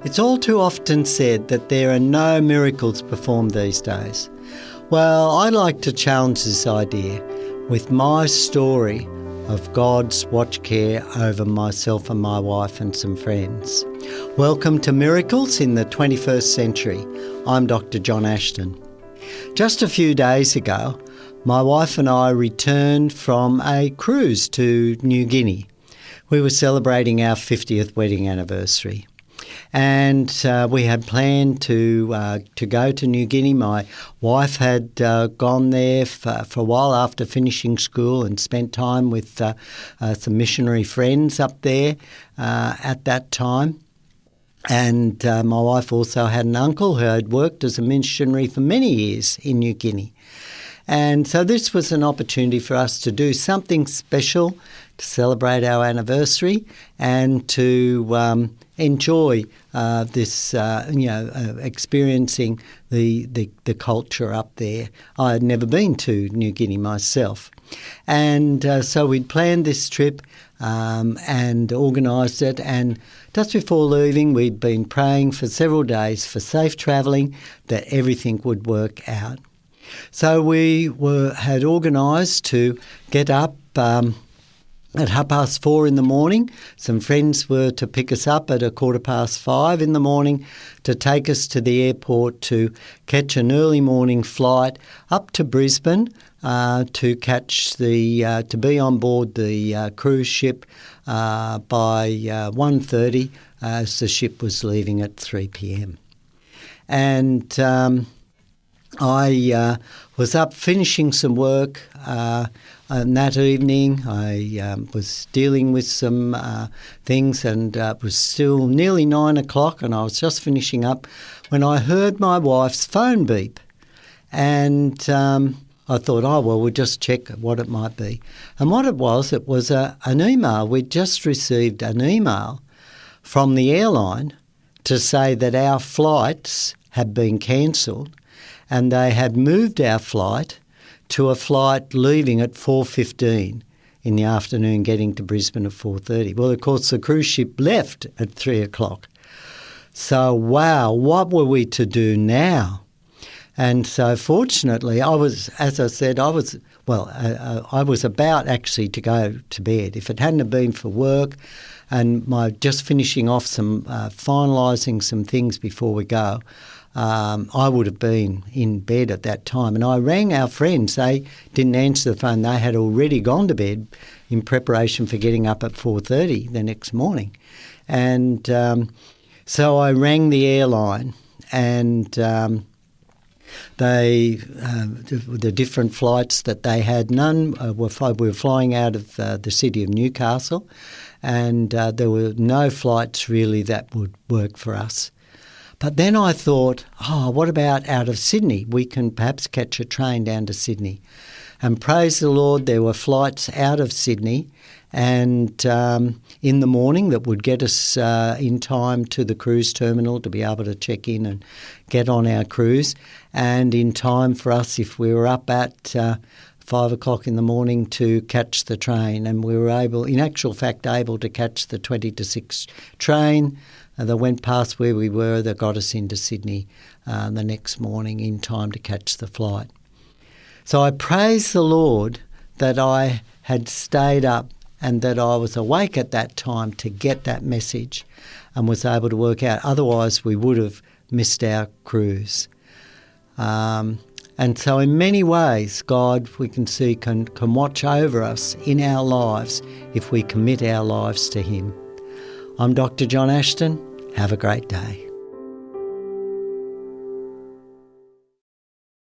It's all too often said that there are no miracles performed these days. Well, I like to challenge this idea with my story of God's watch care over myself and my wife and some friends. Welcome to Miracles in the 21st Century. I'm Dr. John Ashton. Just a few days ago, my wife and I returned from a cruise to New Guinea. We were celebrating our 50th wedding anniversary. And we had planned to go to New Guinea. My wife had gone there for a while after finishing school and spent time with some missionary friends up there at that time. And my wife also had an uncle who had worked as a missionary for many years in New Guinea. And so this was an opportunity for us to do something special to celebrate our anniversary and to enjoy this, experiencing the culture up there. I had never been to New Guinea myself. And so we'd planned this trip and organised it. And just before leaving, we'd been praying for several days for safe travelling, that everything would work out. So we had organised to get up at 4:30 in the morning. Some friends were to pick us up at 5:15 in the morning to take us to the airport to catch an early morning flight up to Brisbane to be on board the cruise ship by 1:30 as the ship was leaving at 3 p.m. And I was up finishing some work and that evening. I was dealing with some things and it was still nearly 9 o'clock and I was just finishing up when I heard my wife's phone beep. And I thought, we'll just check what it might be. And what it was an email. We'd just received an email from the airline to say that our flights had been cancelled and they had moved our flight to a flight leaving at 4:15 in the afternoon, getting to Brisbane at 4:30. Well, of course, the cruise ship left at 3 o'clock. So, wow, what were we to do now? And so, fortunately, I was about actually to go to bed. If it hadn't have been for work and my just finishing off finalising some things before we go, I would have been in bed at that time. And I rang our friends. They didn't answer the phone. They had already gone to bed in preparation for getting up at 4:30 the next morning. And so I rang the airline and the different flights that they had, none we were flying out of the city of Newcastle, and there were no flights really that would work for us. But then I thought, what about out of Sydney? We can perhaps catch a train down to Sydney. And praise the Lord, there were flights out of Sydney and in the morning that would get us in time to the cruise terminal to be able to check in and get on our cruise, and in time for us if we were up at 5 o'clock in the morning to catch the train. And we were able to catch the 20 to 6 train that went past where we were, that got us into Sydney the next morning in time to catch the flight. So I praise the Lord that I had stayed up and that I was awake at that time to get that message and was able to work out. Otherwise, we would have missed our cruise. And so in many ways, God, we can see, can watch over us in our lives if we commit our lives to Him. I'm Dr. John Ashton. Have a great day.